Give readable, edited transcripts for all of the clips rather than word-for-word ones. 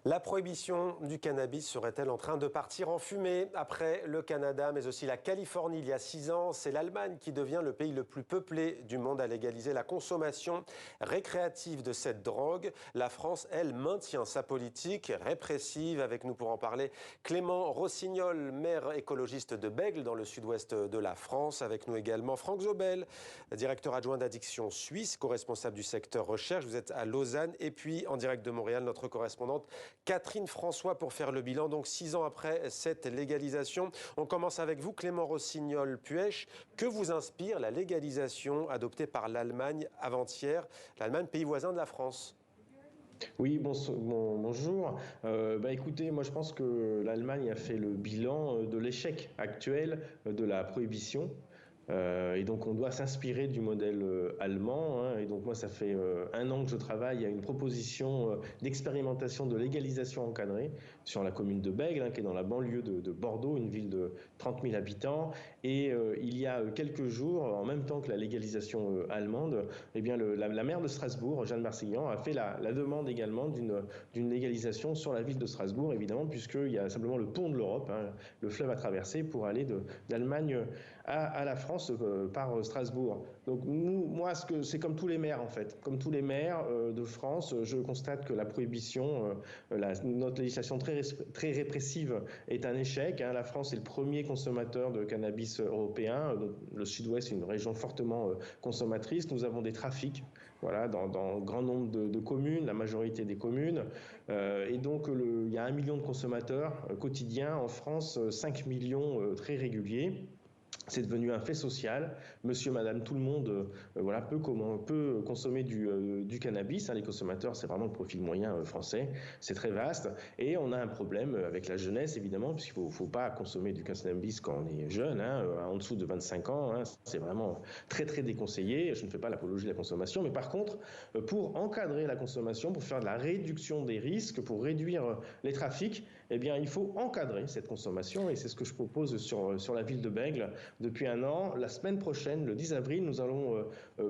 La prohibition du cannabis serait-elle en train de partir en fumée? Après le Canada, mais aussi la Californie il y a 6 ans, c'est l'Allemagne qui devient le pays le plus peuplé du monde à légaliser la consommation récréative de cette drogue. La France, elle, maintient sa politique répressive. Avec nous pour en parler, Clément Rossignol, maire écologiste de Bègles, dans le sud-ouest de la France. Avec nous également Franck Zobel, directeur adjoint d'Addiction Suisse, co-responsable du secteur recherche. Vous êtes à Lausanne. Et puis, en direct de Montréal, notre correspondante Catherine François pour faire le bilan. Donc 6 ans après cette légalisation, on commence avec vous, Clément Rossignol-Puech. Que vous inspire la légalisation adoptée par l'Allemagne avant-hier, l'Allemagne, pays voisin de la France? Oui, bonjour. Écoutez, moi je pense que l'Allemagne a fait le bilan de l'échec actuel de la prohibition. Et donc on doit s'inspirer du modèle allemand. Et donc moi ça fait 1 an que je travaille à une proposition d'expérimentation de légalisation encadrée sur la commune de Bègles, qui est dans la banlieue de Bordeaux, une ville de 30 000 habitants. Et il y a quelques jours, en même temps que la légalisation allemande, eh bien la maire de Strasbourg, Jeanne Marcillian, a fait la demande également d'une légalisation sur la ville de Strasbourg, évidemment, puisqu'il y a simplement le pont de l'Europe, le fleuve à traverser pour aller d'Allemagne à la France par Strasbourg. Donc moi, c'est comme tous les maires en fait. Comme tous les maires de France, je constate que la prohibition, notre législation très répressive est un échec. La France est le premier consommateur de cannabis européen. Le Sud-Ouest est une région fortement consommatrice. Nous avons des trafics, dans grand nombre de communes, la majorité des communes. Et donc il y a 1 million de consommateurs quotidiens en France, 5 millions très réguliers. C'est devenu un fait social. Monsieur, madame, tout le monde peut consommer du cannabis. Les consommateurs, c'est vraiment le profil moyen français. C'est très vaste. Et on a un problème avec la jeunesse, évidemment, puisqu'il ne faut pas consommer du cannabis quand on est jeune, en dessous de 25 ans. C'est vraiment très, très déconseillé. Je ne fais pas l'apologie de la consommation. Mais par contre, pour encadrer la consommation, pour faire de la réduction des risques, pour réduire les trafics, eh bien, il faut encadrer cette consommation. Et c'est ce que je propose sur la ville de Bègles depuis 1 an. La semaine prochaine, le 10 avril, nous allons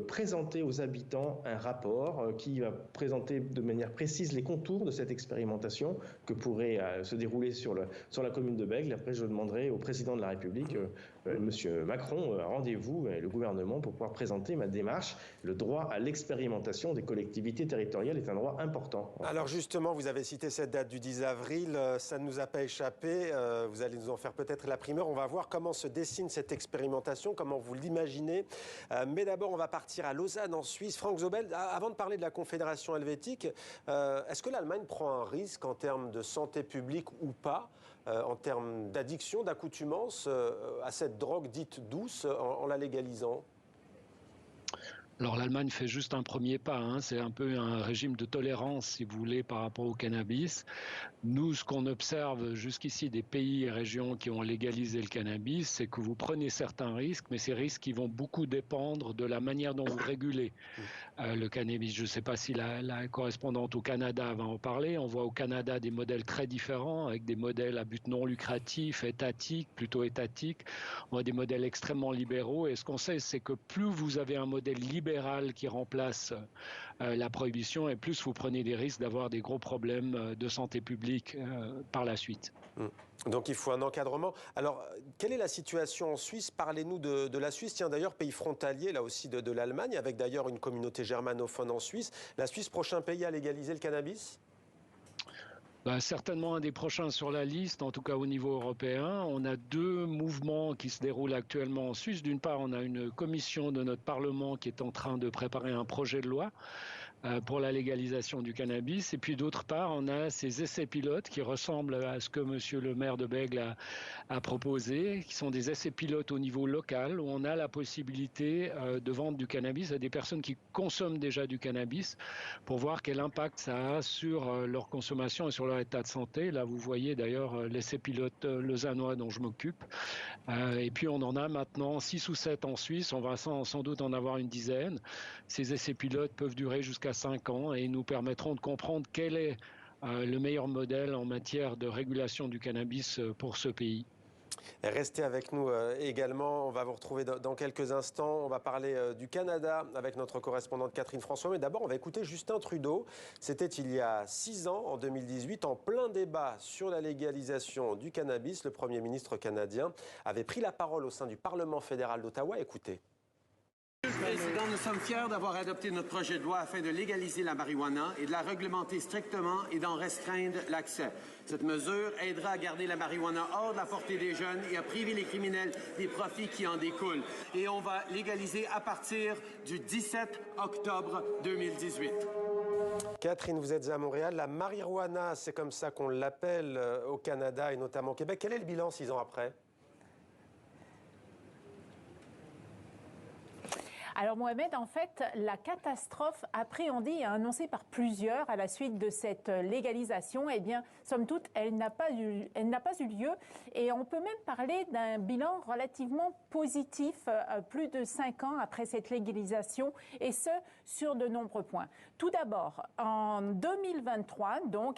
présenter aux habitants un rapport qui va présenter de manière précise les contours de cette expérimentation que pourrait se dérouler sur la commune de Bègles. Après, je demanderai au président de la République, M. Macron, un rendez-vous et le gouvernement pour pouvoir présenter ma démarche. Le droit à l'expérimentation des collectivités territoriales est un droit important. Alors justement, vous avez cité cette date du 10 avril, ça ne nous a pas échappé, vous allez nous en faire peut-être la primeur. On va voir comment se dessine cette expérimentation, comment vous l'imaginez. Mais d'abord, on va partir à Lausanne, en Suisse. Franck Zobel, avant de parler de la Confédération helvétique, est-ce que l'Allemagne prend un risque en termes de santé publique ou pas, en termes d'addiction, d'accoutumance à cette drogue dite douce en la légalisant ? Alors l'Allemagne fait juste un premier pas, c'est un peu un régime de tolérance, si vous voulez, par rapport au cannabis. Nous, ce qu'on observe jusqu'ici des pays et régions qui ont légalisé le cannabis, c'est que vous prenez certains risques, mais ces risques qui vont beaucoup dépendre de la manière dont vous régulez le cannabis. Je ne sais pas si la correspondante au Canada va en parler. On voit au Canada des modèles très différents, avec des modèles à but non lucratif, plutôt étatiques. On voit des modèles extrêmement libéraux. Et ce qu'on sait, c'est que plus vous avez un modèle libéral qui remplace la prohibition, et plus vous prenez des risques d'avoir des gros problèmes de santé publique par la suite. Donc il faut un encadrement. Alors, quelle est la situation en Suisse? Parlez-nous de la Suisse. Tiens, d'ailleurs, pays frontalier, là aussi, de l'Allemagne, avec d'ailleurs une communauté germanophone en Suisse. La Suisse, prochain pays à légaliser le cannabis? Certainement un des prochains sur la liste, en tout cas au niveau européen. On a 2 mouvements qui se déroulent actuellement en Suisse. D'une part, on a une commission de notre Parlement qui est en train de préparer un projet de loi pour la légalisation du cannabis. Et puis d'autre part, on a ces essais pilotes qui ressemblent à ce que monsieur le maire de Bègles a proposé, qui sont des essais pilotes au niveau local, où on a la possibilité de vendre du cannabis à des personnes qui consomment déjà du cannabis pour voir quel impact ça a sur leur consommation et sur leur état de santé. Là, vous voyez d'ailleurs l'essai pilote lausannois dont je m'occupe. Et puis, on en a maintenant 6 ou 7 en Suisse. On va sans doute en avoir une dizaine. Ces essais pilotes peuvent durer jusqu'à 5 ans et nous permettront de comprendre quel est le meilleur modèle en matière de régulation du cannabis pour ce pays. Restez avec nous également. On va vous retrouver dans quelques instants. On va parler du Canada avec notre correspondante Catherine François. Mais d'abord, on va écouter Justin Trudeau. C'était il y a 6 ans, en 2018, en plein débat sur la légalisation du cannabis. Le Premier ministre canadien avait pris la parole au sein du Parlement fédéral d'Ottawa. Écoutez. Monsieur le Président, nous sommes fiers d'avoir adopté notre projet de loi afin de légaliser la marijuana et de la réglementer strictement et d'en restreindre l'accès. Cette mesure aidera à garder la marijuana hors de la portée des jeunes et à priver les criminels des profits qui en découlent. Et on va légaliser à partir du 17 octobre 2018. Catherine, vous êtes à Montréal. La marijuana, c'est comme ça qu'on l'appelle au Canada et notamment au Québec. Quel est le bilan 6 ans après ? Alors Mohamed, en fait, la catastrophe appréhendée et annoncée par plusieurs à la suite de cette légalisation, eh bien, somme toute, elle n'a pas eu lieu. Et on peut même parler d'un bilan relativement positif, plus de 5 ans après cette légalisation, et ce, sur de nombreux points. Tout d'abord, en 2023, donc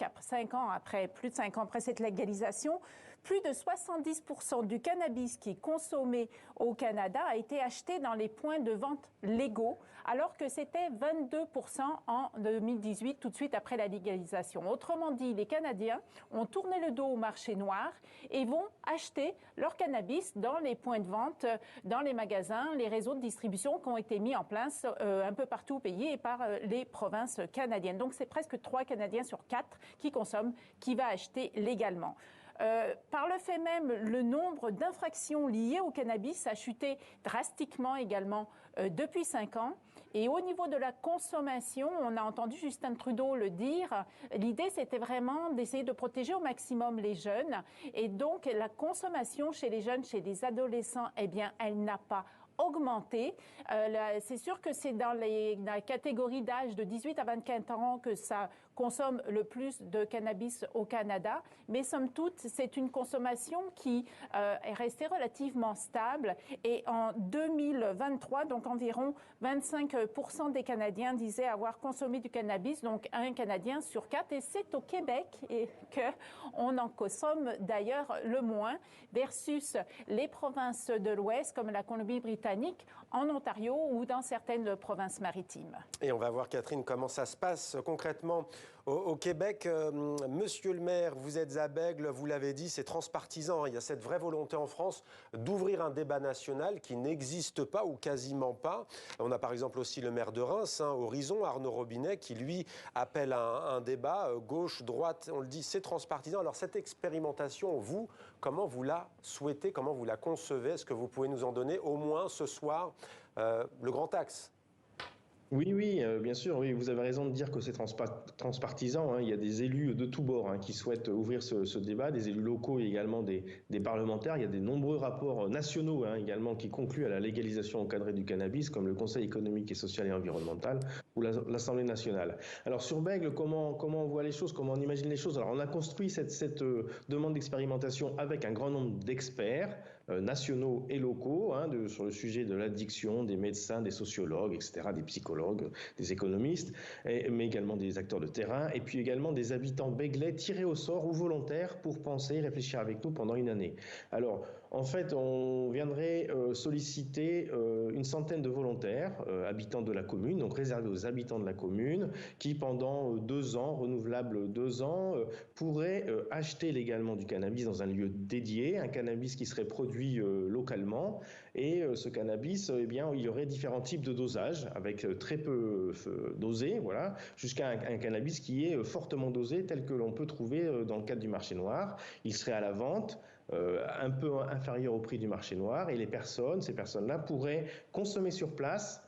plus de 5 ans après cette légalisation, plus de 70% du cannabis qui est consommé au Canada a été acheté dans les points de vente légaux, alors que c'était 22% en 2018, tout de suite après la légalisation. Autrement dit, les Canadiens ont tourné le dos au marché noir et vont acheter leur cannabis dans les points de vente, dans les magasins, les réseaux de distribution qui ont été mis en place un peu partout au pays et par les provinces canadiennes. Donc c'est presque 3 Canadiens sur 4 qui consomment, qui va acheter légalement. Par le fait même, le nombre d'infractions liées au cannabis a chuté drastiquement également depuis 5 ans. Et au niveau de la consommation, on a entendu Justin Trudeau le dire, l'idée c'était vraiment d'essayer de protéger au maximum les jeunes. Et donc la consommation chez les jeunes, chez les adolescents, eh bien, elle n'a pas augmenté. C'est sûr que c'est dans la catégorie d'âge de 18 à 24 ans que ça consomme le plus de cannabis au Canada, mais somme toute, c'est une consommation qui est restée relativement stable et en 2023, donc environ 25% des Canadiens disaient avoir consommé du cannabis, donc un Canadien sur 4, et c'est au Québec qu'on en consomme d'ailleurs le moins, versus les provinces de l'Ouest comme la Colombie-Britannique, en Ontario ou dans certaines provinces maritimes. Et on va voir, Catherine, comment ça se passe concrètement au Québec. Monsieur le maire, vous êtes à Bègle, vous l'avez dit, c'est transpartisan. Il y a cette vraie volonté en France d'ouvrir un débat national qui n'existe pas ou quasiment pas. On a par exemple aussi le maire de Reims, Horizon, Arnaud Robinet, qui lui appelle à un débat gauche, droite, on le dit, c'est transpartisan. Alors cette expérimentation, vous, comment vous la souhaitez, comment vous la concevez? Est-ce que vous pouvez nous en donner au moins ce soir le grand axe? Oui, bien sûr, oui, vous avez raison de dire que c'est transpartisan. Il y a des élus de tous bords qui souhaitent ouvrir ce débat, des élus locaux et également des parlementaires. Il y a de nombreux rapports nationaux également qui concluent à la légalisation encadrée du cannabis, comme le Conseil économique et social et environnemental ou l'Assemblée nationale. Alors sur Bègle, comment on voit les choses, comment on imagine les choses? Alors on a construit cette demande d'expérimentation avec un grand nombre d'experts nationaux et locaux sur le sujet de l'addiction, des médecins, des sociologues, etc., des psychologues, des économistes, mais également des acteurs de terrain, et puis également des habitants béglais tirés au sort ou volontaires pour penser et réfléchir avec nous pendant une année. Alors, en fait, on viendrait solliciter une centaine de volontaires, habitants de la commune, donc réservés aux habitants de la commune, qui pendant 2 ans, renouvelables 2 ans, pourraient acheter légalement du cannabis dans un lieu dédié, un cannabis qui serait produit localement. Et ce cannabis, eh bien, il y aurait différents types de dosages, avec très peu dosé, voilà, jusqu'à un cannabis qui est fortement dosé, tel que l'on peut trouver dans le cadre du marché noir. Il serait à la vente, un peu inférieur au prix du marché noir, et ces personnes-là pourraient consommer sur place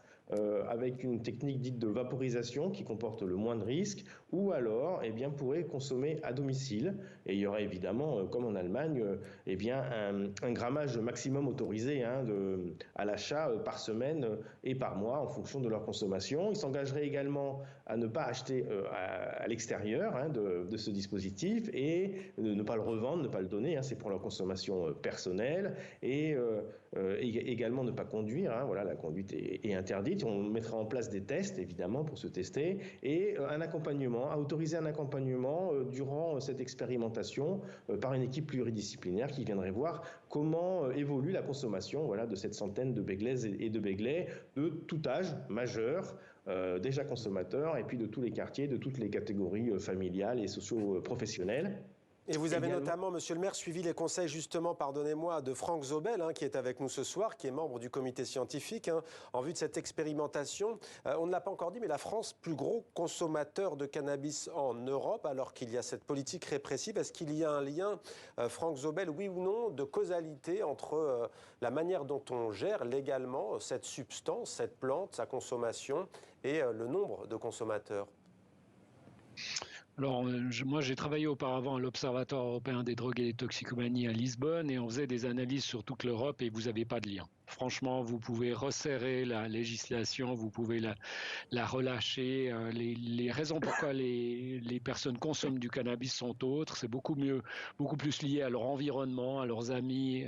avec une technique dite de vaporisation qui comporte le moins de risques, ou alors eh bien, pourraient consommer à domicile. Et il y aurait évidemment, comme en Allemagne, eh bien, un grammage maximum autorisé à l'achat par semaine et par mois en fonction de leur consommation. Ils s'engageraient également à ne pas acheter à l'extérieur de ce dispositif et de ne pas le revendre, ne pas le donner. C'est pour leur consommation personnelle et également ne pas conduire. Voilà, la conduite est interdite. On mettra en place des tests, évidemment, pour se tester et un accompagnement a autorisé un accompagnement durant cette expérimentation par une équipe pluridisciplinaire qui viendrait voir comment évolue la consommation de cette centaine de Béglaises et de Béglais de tout âge, majeur, déjà consommateurs, et puis de tous les quartiers, de toutes les catégories familiales et socio-professionnelles. Et vous avez notamment, Monsieur le maire, suivi les conseils justement, pardonnez-moi, de Franck Zobel, qui est avec nous ce soir, qui est membre du comité scientifique, en vue de cette expérimentation. On ne l'a pas encore dit, mais la France, plus gros consommateur de cannabis en Europe, alors qu'il y a cette politique répressive. Est-ce qu'il y a un lien, Franck Zobel, oui ou non, de causalité entre la manière dont on gère légalement cette substance, cette plante, sa consommation, et le nombre de consommateurs ? Alors, moi, j'ai travaillé auparavant à l'Observatoire européen des drogues et des toxicomanies à Lisbonne et on faisait des analyses sur toute l'Europe et vous n'avez pas de lien. Franchement, vous pouvez resserrer la législation, vous pouvez la relâcher. Les raisons pourquoi les personnes consomment du cannabis sont autres. C'est beaucoup plus lié à leur environnement, à leurs amis,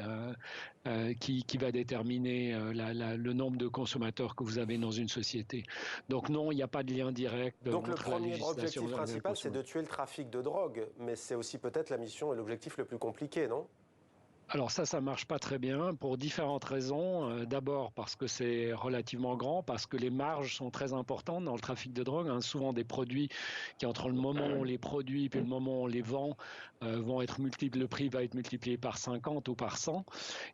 qui va déterminer le nombre de consommateurs que vous avez dans une société. Donc non, il n'y a pas de lien direct. Donc le premier objectif principal, c'est de tuer le trafic de drogue, mais c'est aussi peut-être la mission et l'objectif le plus compliqué, non ? Alors ça marche pas très bien pour différentes raisons. D'abord parce que c'est relativement grand, parce que les marges sont très importantes dans le trafic de drogue. Souvent des produits qui, entre le moment où on les produit et le moment où on les vend, vont être multipliés, le prix va être multiplié par 50 ou par 100.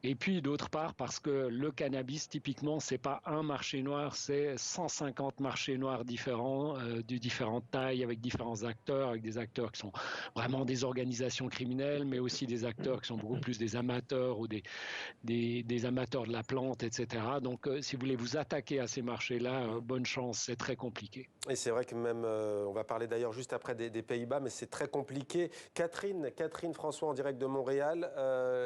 Et puis d'autre part parce que le cannabis, typiquement, c'est pas un marché noir, c'est 150 marchés noirs différents, de différentes tailles, avec différents acteurs, avec des acteurs qui sont vraiment des organisations criminelles, mais aussi des acteurs qui sont beaucoup plus des amateurs ou des amateurs de la plante, etc. Donc, si vous voulez vous attaquer à ces marchés-là, bonne chance, c'est très compliqué. Et c'est vrai que même, on va parler d'ailleurs juste après des Pays-Bas, mais c'est très compliqué. Catherine François en direct de Montréal.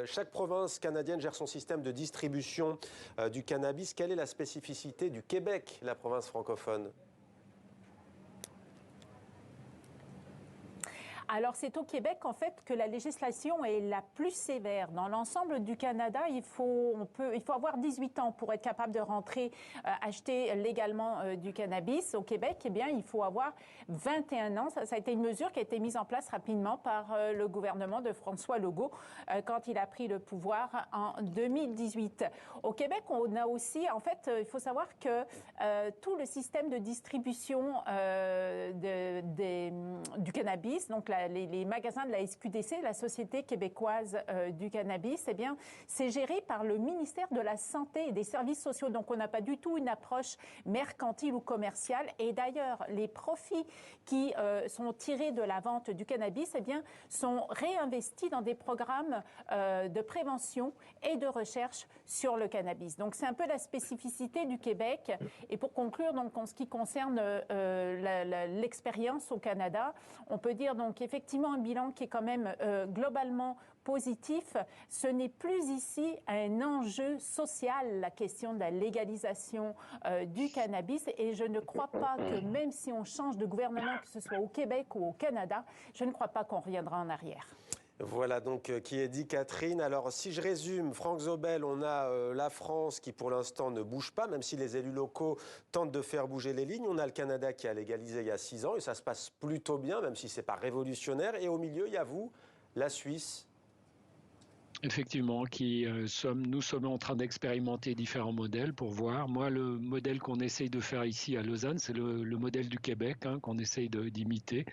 Chaque province canadienne gère son système de distribution du cannabis. Quelle est la spécificité du Québec, la province francophone ? Alors, c'est au Québec, en fait, que la législation est la plus sévère. Dans l'ensemble du Canada, il faut avoir 18 ans pour être capable de rentrer, acheter légalement du cannabis. Au Québec, eh bien, il faut avoir 21 ans. Ça a été une mesure qui a été mise en place rapidement par le gouvernement de François Legault quand il a pris le pouvoir en 2018. Au Québec, on a aussi, en fait, il faut savoir que tout le système de distribution du cannabis, donc les magasins de la SQDC, la Société québécoise du cannabis, eh bien, c'est géré par le ministère de la Santé et des Services sociaux. Donc, on n'a pas du tout une approche mercantile ou commerciale. Et d'ailleurs, les profits qui sont tirés de la vente du cannabis, eh bien, sont réinvestis dans des programmes de prévention et de recherche sur le cannabis. Donc, c'est un peu la spécificité du Québec. Et pour conclure, donc, en ce qui concerne l'expérience au Canada, on peut dire donc effectivement un bilan qui est quand même globalement positif. Ce n'est plus ici un enjeu social, la question de la légalisation du cannabis. Et je ne crois pas que même si on change de gouvernement, que ce soit au Québec ou au Canada, je ne crois pas qu'on reviendra en arrière. Voilà donc qui est dit, Catherine. Alors si je résume, Franck Zobel, on a la France qui pour l'instant ne bouge pas, même si les élus locaux tentent de faire bouger les lignes. On a le Canada qui a légalisé il y a 6 ans et ça se passe plutôt bien, même si ce n'est pas révolutionnaire. Et au milieu, il y a vous, la Suisse. Effectivement, nous sommes en train d'expérimenter différents modèles pour voir. Moi, le modèle qu'on essaye de faire ici à Lausanne, c'est le modèle du Québec qu'on essaye d'imiter.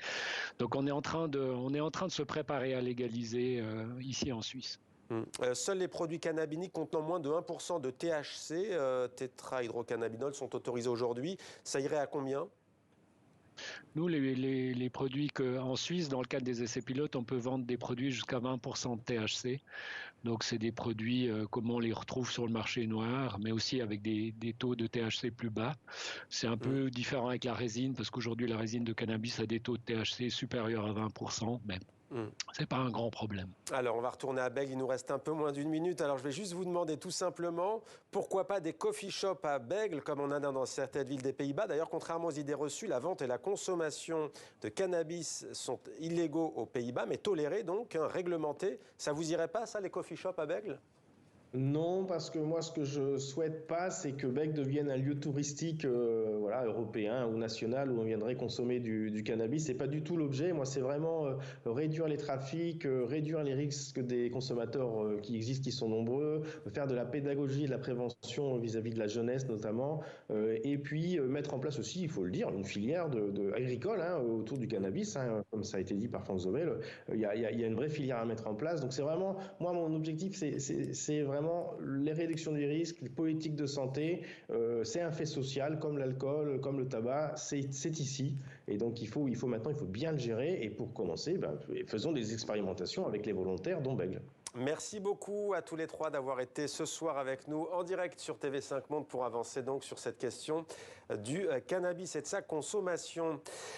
Donc, on est en train de se préparer à légaliser ici en Suisse. Seuls les produits cannabiniques contenant moins de 1% de THC, tétrahydrocannabinol, sont autorisés aujourd'hui. Ça irait à combien ? Nous, les produits en Suisse, dans le cadre des essais pilotes, on peut vendre des produits jusqu'à 20% de THC. Donc, c'est des produits comme on les retrouve sur le marché noir, mais aussi avec des taux de THC plus bas. C'est un peu différent avec la résine, parce qu'aujourd'hui, la résine de cannabis a des taux de THC supérieurs à 20%, mais c'est pas un grand problème. Alors, on va retourner à Bègle. Il nous reste un peu moins d'une minute. Alors, je vais juste vous demander tout simplement, pourquoi pas des coffee shops à Bègle, comme on en a dans certaines villes des Pays-Bas. D'ailleurs, contrairement aux idées reçues, la vente et la consommation de cannabis sont illégaux aux Pays-Bas, mais tolérés, donc, réglementés. Ça vous irait pas, ça, les coffee shops à Bègle ? Non, parce que moi, ce que je souhaite pas, c'est que Bec devienne un lieu touristique, voilà, européen ou national où on viendrait consommer du cannabis. C'est pas du tout l'objet. Moi, c'est vraiment réduire les trafics, réduire les risques des consommateurs qui existent, qui sont nombreux, faire de la pédagogie et de la prévention vis-à-vis de la jeunesse notamment, et puis mettre en place aussi, il faut le dire, une filière agricole hein, autour du cannabis, hein, comme ça a été dit par Franck Zobel. Il y a une vraie filière à mettre en place. Donc c'est vraiment, moi, mon objectif, c'est vraiment les réductions des risques, les politiques de santé. C'est un fait social, comme l'alcool, comme le tabac, c'est ici. Et donc maintenant, il faut bien le gérer. Et pour commencer, faisons des expérimentations avec les volontaires, dont Bègle. Merci beaucoup à tous les trois d'avoir été ce soir avec nous en direct sur TV5 Monde pour avancer donc sur cette question du cannabis et de sa consommation.